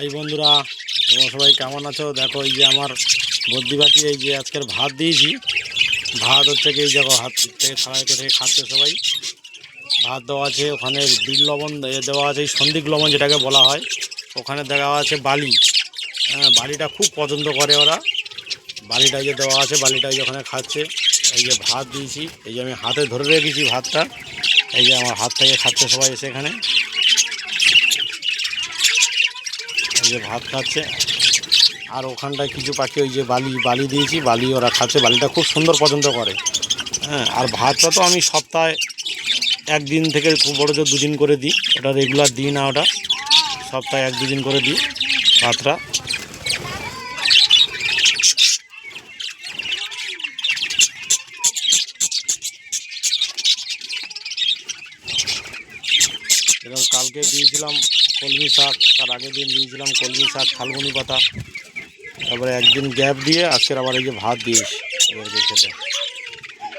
High বন্ধুরা, তোমরা সবাই কেমন আছো? দেখো এই যে আমার বদ্যি পাখি, এই যে আজকের ভাত দিয়েছি। ভাত হচ্ছে কি, এই দেখো হাত থেকে থালাইতে থেকে খাচ্ছে সবাই। ভাত দেওয়া আছে, ওখানে বিট লবণ দেওয়া আছে, সন্দিক লবণ যেটাকে বলা হয়। ওখানে দেওয়া আছে বালি। হ্যাঁ, বালিটা খুব পছন্দ করে ওরা। বালিটা যে দেওয়া আছে, বালিটাই ওখানে খাচ্ছে। এই যে ভাত দিয়েছি, এই যে আমি হাতে ধরে রেখেছি ভাতটা। এই যে আমার হাত থেকে খাচ্ছে সবাই এসে এখানে। এই যে ভাত খাচ্ছে। আর ওখানটায় কিছু পাখি ওই যে বালি দিয়েছি, বালি ওরা খাচ্ছে। বালিটা খুব সুন্দর পছন্দ করে। হ্যাঁ, আর ভাতটা তো আমি সপ্তাহে একদিন থেকে খুব বড় জোর দুদিন করে দিই। ওটা রেগুলার দিই না, ওটা সপ্তাহে এক দুদিন করে দিই ভাতটা। এরকম কালকে দিয়েছিলাম কলমি শাক, তার আগের দিন দিয়েছিলাম কলমি শাক, থালকুনি পাতা। তারপরে একদিন গ্যাপ দিয়ে আজকের আবার এই যে ভাত দিয়েছি এদেরকে খেতে।